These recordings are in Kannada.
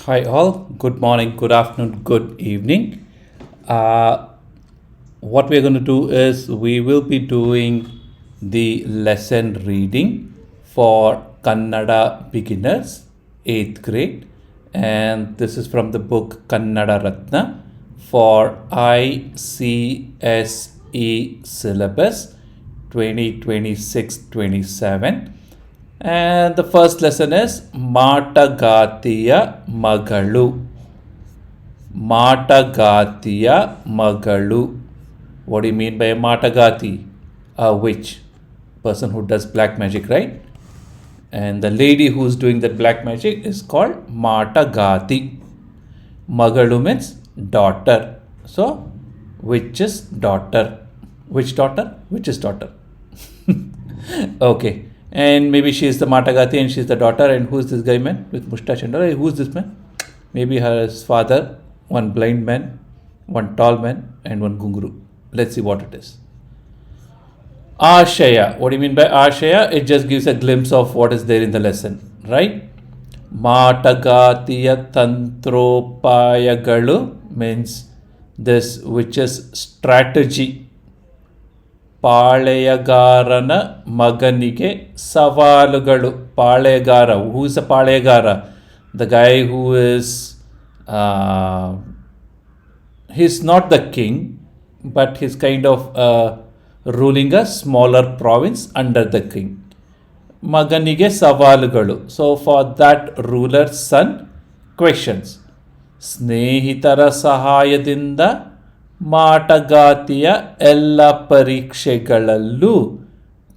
Hi, all. Good morning, good afternoon, good evening. Uh, what we're going to do is we will be doing the lesson reading for Kannada beginners, 8th grade. And this is from the book Kannada Ratna for ICSE syllabus 2026-27. And the first lesson is Matagatiya Magalu. Matagatiya Magalu. What do you mean by a Matagati? A witch. Person who does black magic, right? And the lady who's doing that black magic is called Matagati. Magalu means daughter. So, witch's daughter. Which daughter? Witch's daughter. Okay. And maybe she is the Matagati and she's the daughter. And who's this guy man with mustache and all? Hey, who's this man? Maybe her father, one blind man, one tall man, and one gunguru. Let's see what it is. Ashaya. What do you mean by Ashaya? It just gives a glimpse of what is there in the lesson, right? Matagatiya Tantropayagalu means this, which is strategy. ಪಾಳೆಯಗಾರನ ಮಗನಿಗೆ ಸವಾಲುಗಳು. ಪಾಳೆಯಗಾರ, who is a paleyagara? The guy who is he's not the king, but he's kind of ruling a smaller province under the king. ಮಗನಿಗೆ ಸವಾಲುಗಳು. So for that ruler's son, questions. ಸ್ನೇಹಿತರ ಸಹಾಯದಿಂದ ಮಾಟಗಾತಿಯ ಎಲ್ಲ ಪರೀಕ್ಷೆಗಳಲ್ಲೂ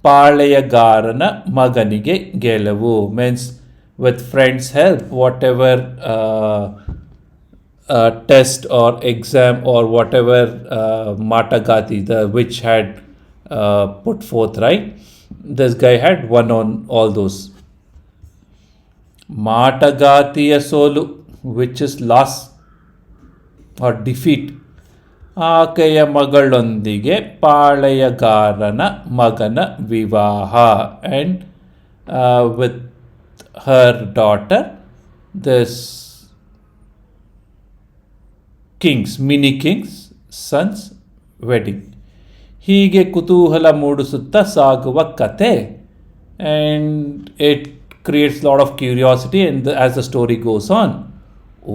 ಪಾಳೆಯಗಾರನ ಮಗನಿಗೆ ಗೆಲುವು. Means with friends help, what ever test or exam or whatever Matagati, the witch had put forth, right? This guy had won on all those. Matagatiya solu, which is loss or defeat. ಆಕೆಯ ಮಗಳೊಂದಿಗೆ ಪಾಳೆಯಗಾರನ ಮಗನ ವಿವಾಹ. And with her daughter this king's, mini king's son's wedding. ಹೀಗೆ ಕುತೂಹಲ ಮೂಡಿಸುತ್ತಾ ಸಾಗುವ ಕತೆ. And it creates lot of curiosity and as the story goes on,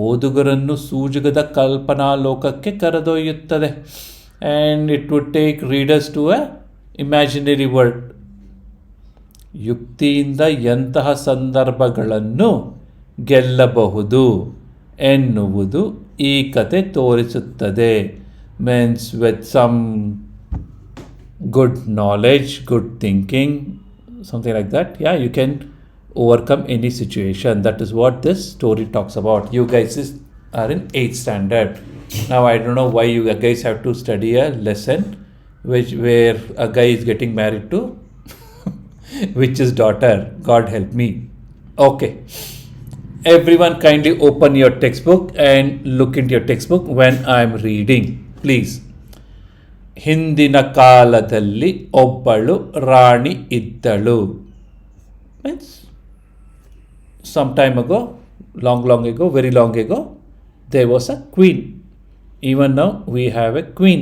ಓದುಗರನ್ನು ಸೂಜುಗದ ಕಲ್ಪನಾ ಲೋಕಕ್ಕೆ ಕರೆದೊಯ್ಯುತ್ತದೆ. And it would take readers to a imaginary world. ಯುಕ್ತಿಯಿಂದ ಎಂತಹ ಸಂದರ್ಭಗಳನ್ನು ಗೆಲ್ಲಬಹುದು ಎನ್ನುವುದು ಈ ಕತೆ ತೋರಿಸುತ್ತದೆ. Means with some good knowledge, good thinking, something like that. Yeah, you can overcome any situation. That is what this story talks about. You guys are in 8th standard. Now I don't know why you guys have to study a lesson where a guy is getting married to witch's daughter. God help me. Okay. Everyone kindly open your textbook and look into your textbook when I am reading. Please. ಹಿಂದಿನ ಕಾಲದಲ್ಲಿ ಒಬ್ಬಳು ರಾಣಿ ಇದ್ದಳು. Means some time ago, long ago, very long ago, there was a queen. Even now we have a queen.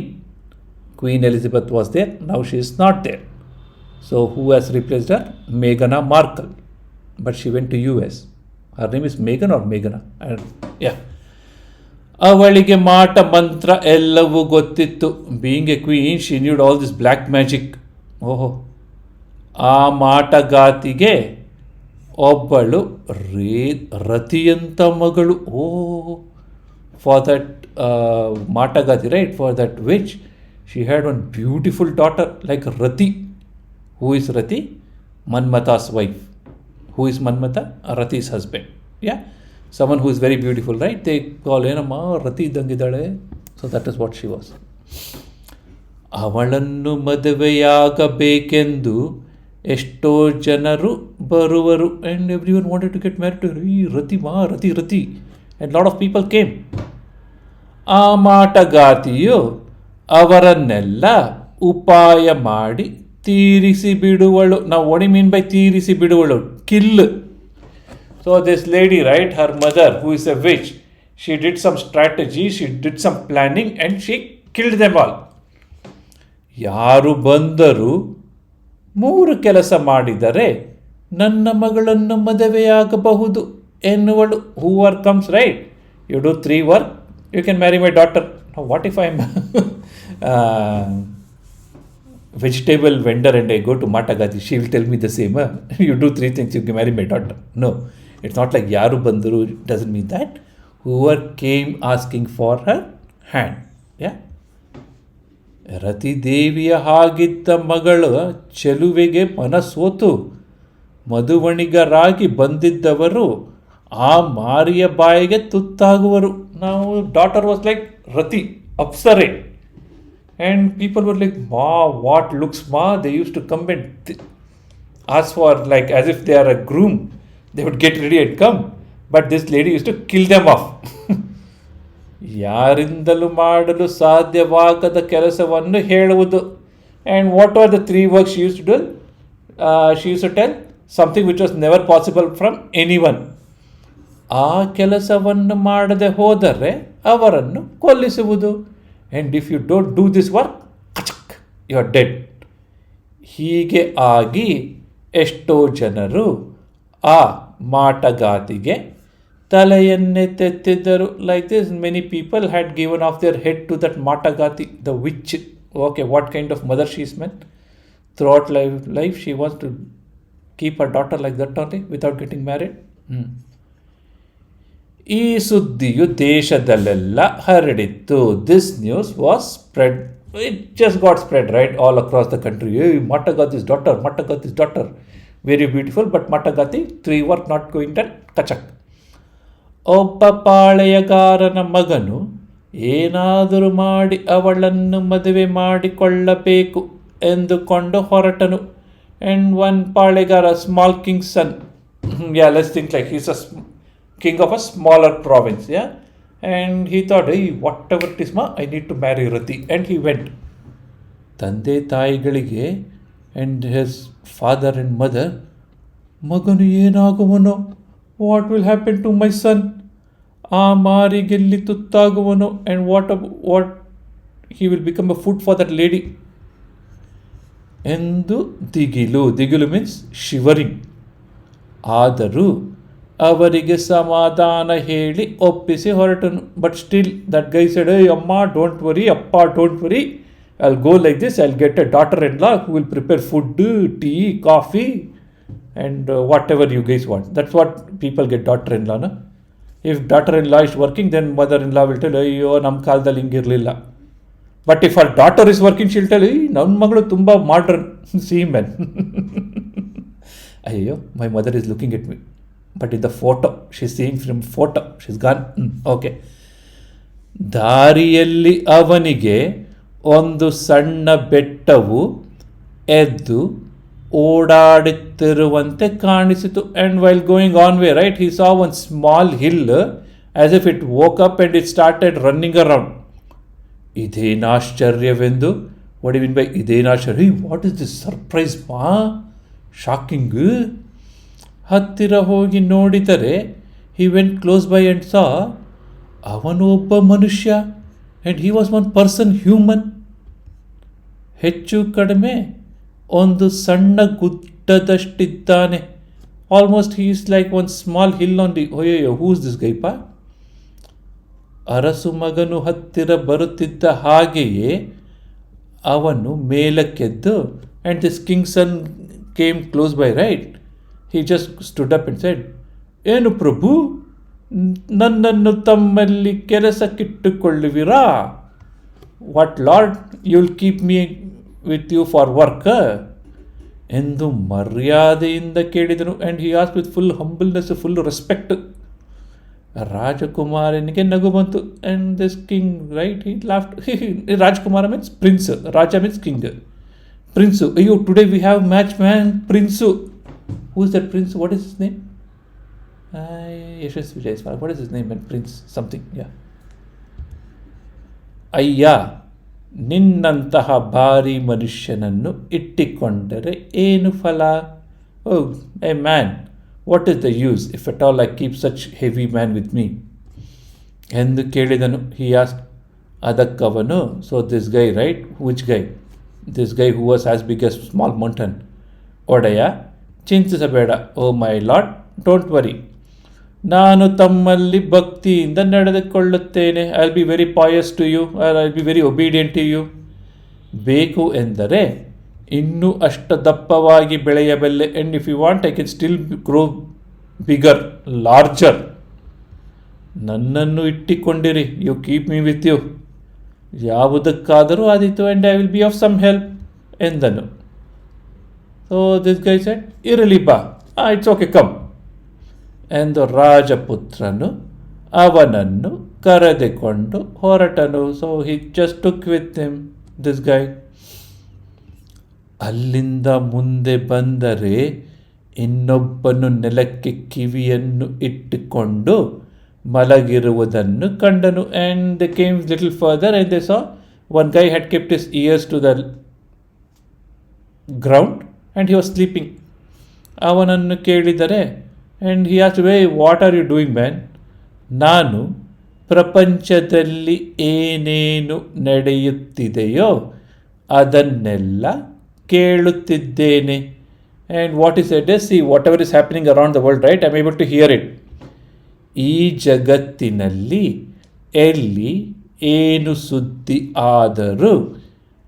Queen Elizabeth was there. Now she is not there. So who has replaced her? Meghan Markle. But she went to US. Her name is Meghan or Meghana? Yeah. ಅವಳಿಗೆ ಮಾಟ ಮಂತ್ರ ಎಲ್ಲವೂ ಗೊತ್ತಿತ್ತು. Being a queen, she knew all this black magic. ಓಹೋ. ಆ ಮಾಟಗಾತಿಗೆ ಒಬ್ಬಳು ರತಿಯಂತ ಮಗಳು. ಓಹೋ. For that matagati, right, for that witch she had one beautiful daughter like Rati. Who is Rati? Manmatha's wife. Who is Manmata? Rati's husband. Yeah, someone who is very beautiful, right? They call ಏನಮ್ಮ ರತಿ ಇದ್ದಂಗಿದ್ದಾಳೆ. So that is what she was. ಅವಳನ್ನು ಮದುವೆಯಾಗಬೇಕೆಂದು ಎಷ್ಟೋ ಜನರು ಬರುವರು. And everyone wanted to get married to her. Rati. And lot of people came. ಆ ಮಾಟಗಾತಿಯು ಅವರನ್ನೆಲ್ಲ ಉಪಾಯ ಮಾಡಿ ತೀರಿಸಿ ಬಿಡುವಳು. ನಾವು ವಾಟ್ ಯು ಮೀನ್ ಬೈ ತೀರಿಸಿ ಬಿಡುವಳು? Kill. So this lady, right, her mother, who is a witch, she did some strategy, she did some planning, and she killed them all. ಯಾರು ಬಂದರೂ 3 ಕೆಲಸ ಮಾಡಿದರೆ ನನ್ನ ಮಗಳನ್ನು ಮದುವೆಯಾಗಬಹುದು ಎನ್ನುವಳು. Whoever comes, right, you do 3 work, you can marry my daughter. What if I am vegetable vendor and I go to Matagati, she will tell me the same. You do 3 things, you can marry my daughter. No, it's not like yaru banduru, doesn't mean that. Whoever came asking for her hand. Yeah. ರತಿ ದೇವಿಯ ಹಾಗಿದ್ದ ಮಗಳ ಚೆಲುವೆಗೆ ಮನಸೋತು ಮಧುವಣಿಗರಾಗಿ ಬಂದಿದ್ದವರು ಆ ಮಾರಿಯ ಬಾಯಿಗೆ ತುತ್ತಾಗುವರು. ನಾವು ಡಾಟರ್ ವಾಸ್ ಲೈಕ್ ರತಿ, ಅಪ್ಸರೆ. And people were like, Ma, what looks, Ma? They used to come and ask for, like, as if they are a groom. They would get ready and come. But this lady used to kill them off. ಯಾರಿಂದಲೂ ಮಾಡಲು ಸಾಧ್ಯವಾಗದ ಕೆಲಸವನ್ನು ಹೇಳುವುದು. And what were the 3 works she used to do? She used to tell something which was never possible from anyone. ಆ ಕೆಲಸವನ್ನು ಮಾಡದೆ ಹೋದರೆ ಅವರನ್ನು ಕೊಲ್ಲಿಸುವುದು. And if you don't do this work, you are dead. ಹೀಗೆ ಆಗಿ ಎಷ್ಟೋ ಜನರು ಆ ಮಾಟಗಾತಿಗೆ ತಲೆಯನ್ನೇ ತೆತ್ತಿದ್ದರು. Like this, many people had given off their head to that Matagati, the witch. Okay, what kind of mother she is meant? Throughout life, she wants to keep her daughter like that only, without getting married. ಈ ಸುದ್ದಿಯು ದೇಶದಲ್ಲೆಲ್ಲ ಹರಡಿತ್ತು. This news was spread, it just got spread right all across the country. Matagati's daughter, very beautiful, but Matagati 3 work not going done, ಕಚಕ್. ಒಬ್ಬ ಪಾಳೆಯಗಾರನ ಮಗನು ಏನಾದರೂ ಮಾಡಿ ಅವಳನ್ನು ಮದುವೆ ಮಾಡಿಕೊಳ್ಳಬೇಕು ಎಂದುಕೊಂಡು ಹೊರಟನು. And one palegara, small king son, let's think like he's a king of a smaller province, yeah, and he thought, hey, whatever it is, ma, I need to marry Rati. And he went. ತಂದೆ ತಾಯಿಗಳಿಗೆ and his father and mother, ಮಗನು ಏನಾಗುವನೋ, what will happen to my son, ಆ ಮಾರಿಗೆಲ್ಲಿ ತುತ್ತಾಗುವನೋ, and what he will become a food for that lady ಎಂದು ದಿಗಿಲು means shivering. ಆದರೂ ಅವರಿಗೆ ಸಮಾಧಾನ ಹೇಳಿ ಒಪ್ಪಿಸಿ ಹೊರಟನು. But still that guy said, ಅಮ್ಮ ಡೋಂಟ್ ವರಿ, ಅಪ್ಪ don't worry, I'll go like this, I'll get a daughter in law who will prepare food, tea, coffee and whatever you guys want. That's what people get daughter in ಲಾನ. If daughter in law is working, then mother in law will tell, ಅಯ್ಯೋ ನಮ್ಮ ಕಾಲದಲ್ಲಿ ಹಿಂಗಿರಲಿಲ್ಲ. But if our daughter is working, she'll tell, ನನ್ನ ಮಗಳು ತುಂಬ ಮಾಡ್ರನ್, ಸಿ ಮೆನ್. ಅಯ್ಯೋ, my mother is looking at me. But in the photo, she's seeing from photo, she's gone. Okay. ದಾರಿಯಲ್ಲಿ ಅವನಿಗೆ ಒಂದು ಸಣ್ಣ ಬೆಟ್ಟವು ಎದ್ದು ಓಡಾಡುತ್ತಿರುವಂತೆ ಕಾಣಿಸಿತು. And while going on way, right, he saw one small hill as if it woke up and it started running around. ಇದೇನಾಶ್ಚರ್ಯವೆಂದು. What do you mean by ಇದೇನಾಶ್ಚರ್ಯ? What is this surprise, ma? Shocking. ಹತ್ತಿರ ಹೋಗಿ ನೋಡಿದರೆ, he went close by and saw, ಅವನು ಒಬ್ಬ ಮನುಷ್ಯ, and he was one person, human. ಹೆಚ್ಚು ಕಡಿಮೆ ಒಂದು ಸಣ್ಣ ಗುಡ್ಡದಷ್ಟಿದ್ದಾನೆ. Almost he is like one small hill on the, ಅಯ್ಯೋ, who is this guy pa? ಅರಸು ಮಗನು ಹತ್ತಿರ ಬರುತ್ತಿದ್ದ ಹಾಗೆಯೇ ಅವನು ಮೇಲಕ್ಕೆದ್ದು, and this king's son came close by, right? He just stood up and said, ಏನು ಪ್ರಭು, ನನ್ನನ್ನು ತಮ್ಮಲ್ಲಿ ಕೆಲಸಕ್ಕಿಟ್ಟುಕೊಳ್ಳುವಿರಾ? What lord, you will keep me with you for work ಎಂದು ಮರ್ಯಾದೆಯಿಂದ ಕೇಳಿದನು. And he ask with full humbleness, full respect. ರಾಜಕುಮಾರನಿಗೆ ನಗು ಬಂತು. And this king, right, he laughed. ರಾಜಕುಮಾರ ಮೀನ್ಸ್ ಪ್ರಿನ್ಸ್, ರಾಜ ಮೀನ್ಸ್ ಕಿಂಗ್, ಪ್ರಿನ್ಸು. ಅಯ್ಯೋ, today we have match man, prince. Who is that prince? What is his name? Yashasvi Jaiswal. What is his name? And prince something. Yeah. ಅಯ್ಯ, ನಿನ್ನಂತಹ ಭಾರಿ ಮನುಷ್ಯನನ್ನು ಇಟ್ಟಿಕೊಂಡರೆ ಏನು ಫಲ? Oh, a man what is the use if at all I keep such heavy man with me ಎಂದು ಕೇಳಿದನು. ಹಿ ಆಸ್ಕ್, ಅದಕ್ಕವನು, so this guy right, which guy? This guy who was as big as small mountain. ಒಡೆಯ, ಚಿಂತಿಸಬೇಡ, oh my lord, don't worry, ನಾನು ತಮ್ಮಲ್ಲಿ ಭಕ್ತಿಯಿಂದ ನಡೆದುಕೊಳ್ಳುತ್ತೇನೆ. I will be very pious to you, I will be very obedient to you. ಬೇಕು ಎಂದರೆ ಇನ್ನೂ ಅಷ್ಟು ದಪ್ಪವಾಗಿ ಬೆಳೆಯಬಲ್ಲೆ. And if you want I can still grow bigger, larger. ನನ್ನನ್ನು ಇಟ್ಟಿಕೊಂಡಿರಿ, you keep me with you, ಯಾವುದಕ್ಕಾದರೂ ಆದೀತು, and I will be of some help ಎಂದನು. ಸೊ ದಿಸ್ ಗೈ ಸೆಡ್, ಇರಲಿ ಬಾ, ಇಟ್ಸ್ ಓಕೆ, ಕಮ್ ಎಂದು ರಾಜಪುತ್ರನು ಅವನನ್ನು ಕರೆದುಕೊಂಡು ಹೊರಟನು. So he just took with him this guy. ಅಲ್ಲಿಂದ ಮುಂದೆ ಬಂದರೆ ಇನ್ನೊಬ್ಬನು ನೆಲಕ್ಕೆ ಕಿವಿಯನ್ನು ಇಟ್ಟುಕೊಂಡು ಮಲಗಿರುವುದನ್ನು ಕಂಡನು. And they came little further and they saw one guy had kept his ears to the ground and he was sleeping. ಅವನನ್ನು ಕೇಳಿದರೆ and he asked, way what are you doing man? ನಾನು ಪ್ರಪಂಚದಲ್ಲಿ ಏನೇನು ನಡೆಯುತ್ತಿದೆಯೋ ಅದನ್ನೆಲ್ಲ ಕೇಳುತ್ತಿದ್ದೇನೆ. And what is it see whatever is happening around the world, right? I am able to hear it. ಈ ಜಗತ್ತಿನಲ್ಲಿ ಎಲ್ಲಿ ಏನು ಸುದ್ದಿ ಆದರೂ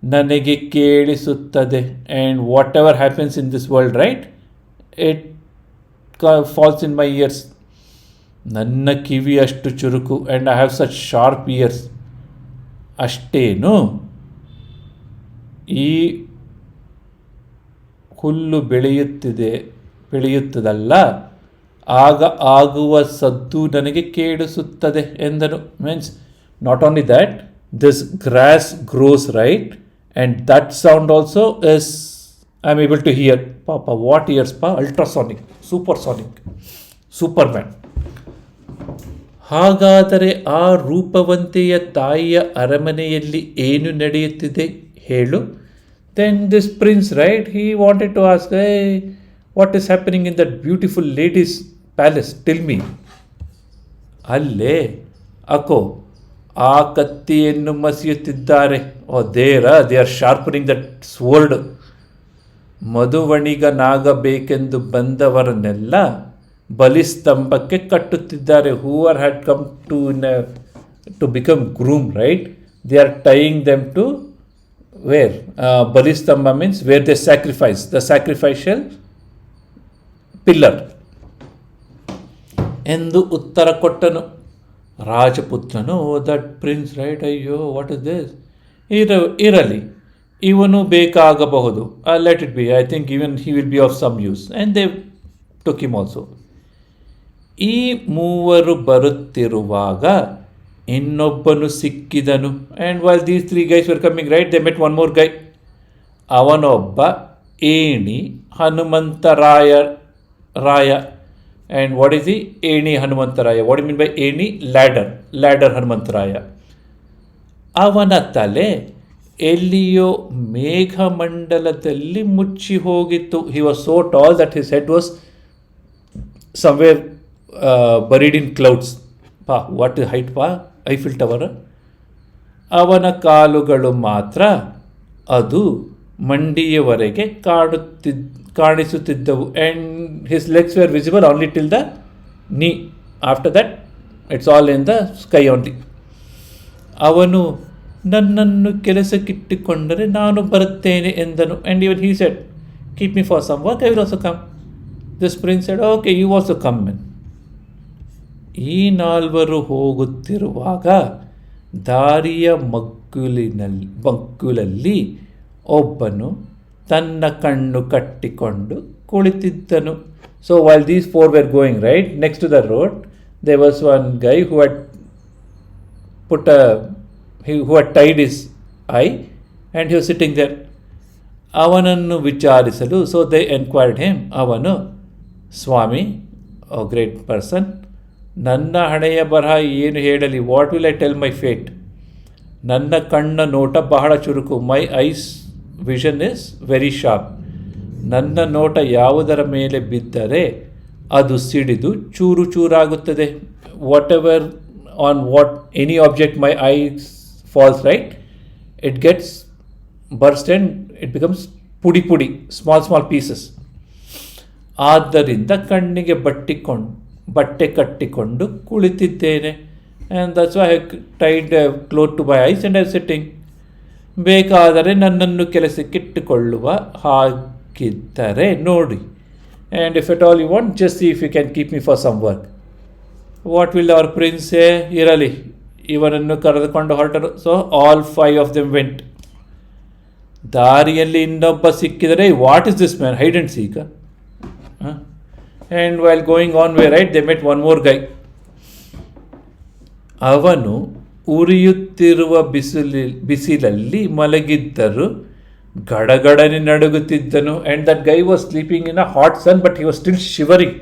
ನನಗೆ ಕೇಳಿಸುತ್ತದೆ. And whatever happens in this world, right, it falls in my ears. ನನ್ನ ಕಿವಿ ಅಷ್ಟು ಚುರುಕು, and I have such sharp ears. ಅಷ್ಟೇನು, ಈ ಹುಲ್ಲು ಬೆಳೆಯುತ್ತದಲ್ಲ, ಆಗ ಆಗುವ ಸದ್ದು ನನಗೆ ಕೇಳಿಸುತ್ತದೆ ಎಂದನು. Means not only that, this grass grows, right, and that sound also is I am able to hear. ಪಾಪ, ವಾಟ್ ಇಯರ್ಸ್ ಪಾ, ಅಲ್ಟ್ರಾಸಾನಿಕ್, ಸೂಪರ್ಸಾನಿಕ್, ಸೂಪರ್ಮ್ಯಾನ್. ಹಾಗಾದರೆ ಆ ರೂಪವಂತೆಯ ತಾಯಿಯ ಅರಮನೆಯಲ್ಲಿ ಏನು ನಡೆಯುತ್ತಿದೆ ಹೇಳು? Then this prince, right, he wanted to ask, hey, what is happening in that beautiful lady's palace? Tell me. ಅಲ್ಲೇ ಅಕೋ ಆ ಕತ್ತಿಯನ್ನು ಮಸಿಯುತ್ತಿದ್ದಾರೆ. They are sharpening that sword. ಮಧುವಣಿಗನಾಗಬೇಕೆಂದು ಬಂದವರನ್ನೆಲ್ಲ ಬಲಿಸ್ತಂಭಕ್ಕೆ ಕಟ್ಟುತ್ತಿದ್ದಾರೆ. Who are had come to become groom, right? They are tying them to where balistamba means where they sacrifice, the sacrificial pillar ಎಂದು ಉತ್ತರ ಕೊಟ್ಟನು. ರಾಜಪುತ್ರನು, ದಟ್ ಪ್ರಿನ್ಸ್, ರೈಟ್, ಅಯ್ಯೋ ವಾಟ್ ಇಸ್ ದಿಸ್, ಇರಲಿ, ಇವನು ಬೇಕಾಗಬಹುದು, let it be, I think even he will be of some use. And they took him also. ಈ ಮೂವರು ಬರುತ್ತಿರುವಾಗ ಇನ್ನೊಬ್ಬನು ಸಿಕ್ಕಿದನು. And while these 3 guys were coming, right, they met one more guy. ಅವನೊಬ್ಬ ಏಣಿ ಹನುಮಂತರಾಯ. ಆ್ಯಂಡ್ ವಾಟ್ ಈಸ್ ಈ ಏಣಿ Hanumantharaya? What you mean by ಏಣಿ? ಲ್ಯಾಡರ್ ಹನುಮಂತರಾಯ. ಅವನ ತಲೆ ಎಲ್ಲಿಯೋ ಮೇಘಮಂಡಲದಲ್ಲಿ ಮುಚ್ಚಿ ಹೋಗಿತ್ತು. He was so tall that his head was somewhere buried in clouds. What is height ಪಾ? Eiffel Tower. ಅವನ ಕಾಲುಗಳು ಮಾತ್ರ ಅದು ಮಂಡಿಯವರೆಗೆ ಕಾಣಿಸುತ್ತಿದ್ದವು. And his legs were visible only till the knee. After that it's all in the sky only. ಅವನು ನನ್ನನ್ನು ಕೆಲಸಕ್ಕಿಟ್ಟುಕೊಂಡರೆ ನಾನು ಬರುತ್ತೇನೆ ಎಂದನು. And even he said, keep me for some work, I will also come. This prince said, okay, you also come men. ಈ 4 ಹೋಗುತ್ತಿರುವಾಗ ದಾರಿಯ ಮಗ್ಗುಲಲ್ಲಿ ಒಬ್ಬನು ತನ್ನ ಕಣ್ಣು ಕಟ್ಟಿಕೊಂಡು ಕುಳಿತಿದ್ದನು. So while these 4 were going, right, next to the road, there was one guy who had tied his eye and he was sitting there. ಅವನನ್ನು ವಿಚಾರಿಸಲು, ಸೊ they enquired him. ಅವನು, ಸ್ವಾಮಿ, ಓ ಗ್ರೇಟ್ ಪರ್ಸನ್, ನನ್ನ ಹಣೆಯ ಬರಹ ಏನು ಹೇಳಲಿ? What will I tell my fate? ನನ್ನ ಕಣ್ಣ ನೋಟ ಬಹಳ ಚುರುಕು. My eyes vision is very sharp. ನನ್ನ ನೋಟ ಯಾವುದರ ಮೇಲೆ ಬಿದ್ದರೆ ಅದು ಸಿಡಿದು ಚೂರು ಚೂರಾಗುತ್ತದೆ. Whatever on what any object my eyes falls, right, it gets burst and it becomes ಪುಡಿ ಪುಡಿ, ಸ್ಮಾಲ್ ಪೀಸಸ್. ಆದ್ದರಿಂದ ಕಣ್ಣಿಗೆ ಬಟ್ಟೆ ಕಟ್ಟಿಕೊಂಡು ಕುಳಿತಿದ್ದೇನೆ. And that's why I tied cloth to my eyes and I sitting. ಬೇಕಾದರೆ ನನ್ನನ್ನು ಕೆಲಸಕ್ಕಿಟ್ಟುಕೊಳ್ಳುವ ಹಾಗಿದ್ದರೆ ನೋಡಿ. And if at all you want, just see if you can keep me for some work. What will our prince say? ಇರಲಿ. ಇವನನ್ನು ಕರೆದುಕೊಂಡು ಹೊರಟರು. So all 5 of them went. ದಾರಿಯಲ್ಲಿ ಇನ್ನೊಬ್ಬ ಸಿಕ್ಕಿದರೆ, what is this man, hide and seek? And while going on way, right, they met one more guy. ಅವನು ಉರಿಯುತ್ತಿರುವ ಬಿಸಿಲಲ್ಲಿ ಮಲಗಿದ್ದರು, ಗಡಗಡನೆ ನಡುಗುತ್ತಿದ್ದನು. And that guy was sleeping in a hot sun, but he was still shivering.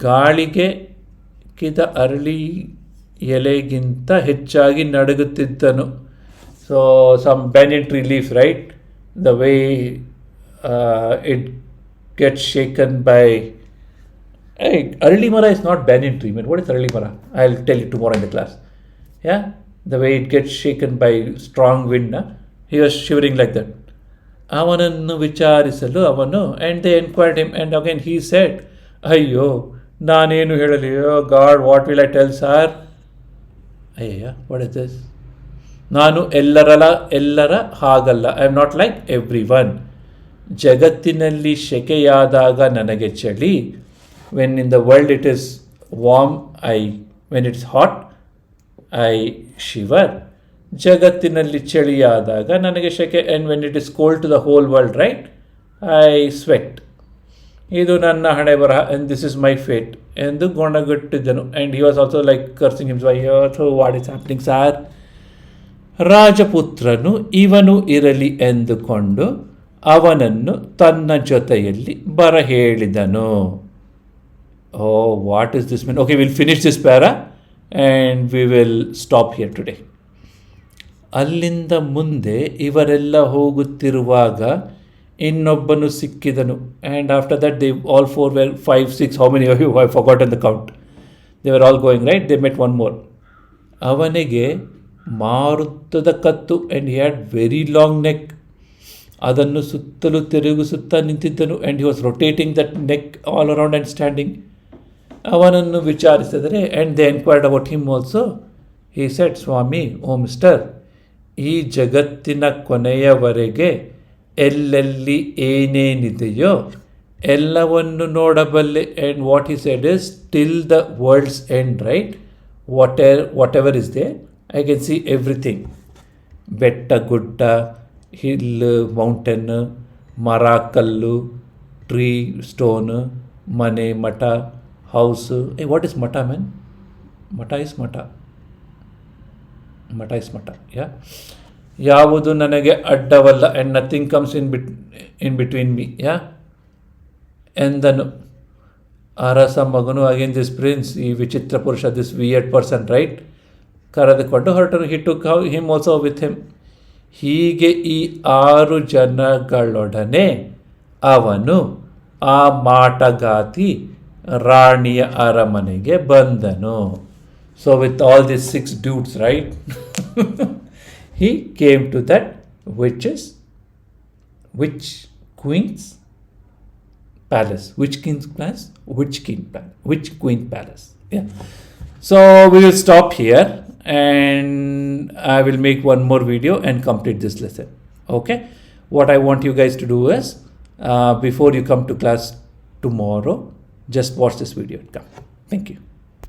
ಗಾಳಿಗೆ ಕಿದ ಅರಳಿ ಎಲೆಗಿಂತ ಹೆಚ್ಚಾಗಿ ನಡುಗುತ್ತಿದ್ದನು. So some banyan tree leaf, right? The way it gets shaken by... Hey, Arali Mara is not banyan tree. Man, what is Arali Mara? I'll tell you tomorrow in the class. Yeah? The way it gets shaken by strong wind. He was shivering like that. Avanannu vicharisalu avanu, and they inquired him, and again he said, Ayyo, nanenu helali? Oh God, what will I tell sir? Ayya, what is this? ನಾನು ಎಲ್ಲರ ಹಾಗಲ್ಲ. I am not like everyone. ಜಗತ್ತಿನಲ್ಲಿ ಶೆಕೆಯಾದಾಗ ನನಗೆ ಚಳಿ. When in the world it is warm, when it's hot I shiver. ಜಗತ್ತಿನಲ್ಲಿ ಚಳಿಯಾದಾಗ ನನಗೆ ಶೆಕೆ. And when it is cold to the whole world, right, I sweat. ಇದು ನನ್ನ ಹಣೆ ಬರಹ, and this is my fate ಎಂದು ಗೊಣಗುಟ್ಟಿದ್ದನು. And he was also like cursing himself, ಅಯ್ಯೋ ವಾಟ್ ಇಸ್ ಹ್ಯಾಪ್ನಿಂಗ್ ಸಾರ್. ರಾಜಪುತ್ರನು ಇವನು ಇರಲಿ ಎಂದುಕೊಂಡು ಅವನನ್ನು ತನ್ನ ಜೊತೆಯಲ್ಲಿ ಬರಹೇಳಿದನು. Oh, what is this mean? Okay, will finish this para and we will stop here today. ಅಲ್ಲಿಂದ ಮುಂದೆ ಇವರೆಲ್ಲ ಹೋಗುತ್ತಿರುವಾಗ ಇನ್ನೊಬ್ಬನು ಸಿಕ್ಕಿದನು. And after that they all 4 were 5, 6, how many of you have forgotten the count? They were all going, right? They met one more. ಅವನಿಗೆ ಮಾರುತ್ತದ ಕತ್ತು, and he had very long neck. ಅದನ್ನು ಸುತ್ತಲೂ ತಿರುಗಿಸುತ್ತಾ ನಿಂತಿದ್ದನು. And he was rotating that neck all around and standing. ಅವನನ್ನು ವಿಚಾರಿಸಿದರೆ, and they enquired about him also. He said, ಸ್ವಾಮಿ, ಓ ಮಿಸ್ಟರ್, ಈ ಜಗತ್ತಿನ ಕೊನೆಯವರೆಗೆ ಎಲ್ಲೆಲ್ಲಿ ಏನೇನಿದೆಯೋ ಎಲ್ಲವನ್ನು ನೋಡಬಲ್ಲೆ. And what he said is till the world's end, right, whatever is there, I can see everything. ಬೆಟ್ಟ, ಗುಡ್ಡ, ಹಿಲ್, ಮೌಂಟೇನ್, ಮರ, ಕಲ್ಲು, ಟ್ರೀ, ಸ್ಟೋನ್, ಮನೆ, ಮಠ, house. What is mutt, man? Mutt is mutt. Mutt is mutt, yeah. ಯಾವುದು ನನಗೆ ಅಡ್ಡವಲ್ಲ, and nothing comes in between me, yeah ಎಂದನು. ಅರಸ ಮಗನು, ಅಗೇನ್ ದಿಸ್ ಪ್ರಿನ್ಸ್, ಈ ವಿಚಿತ್ರ ಪುರುಷ, ದಿಸ್ ವಿಯರ್ಡ್ ಪರ್ಸನ್, ರೈಟ್, ಕರೆದುಕೊಂಡು ಹೊರಟನು. He took him also with him. ಹೀಗೆ ಈ 6 ಜನಗಳೊಡನೆ ಅವನು ಆ ಮಾಟಗಾತಿ ರಾಣಿಯ ಅರಮನೆಗೆ ಬಂದನು. So with all this 6 dudes, right, he came to that witch queen's palace. Witch queen palace. Yeah. So we will stop here, and I will make one more video and complete this lesson. Okay. What I want you guys to do is, before you come to class tomorrow, just watch this video and come. Thank you.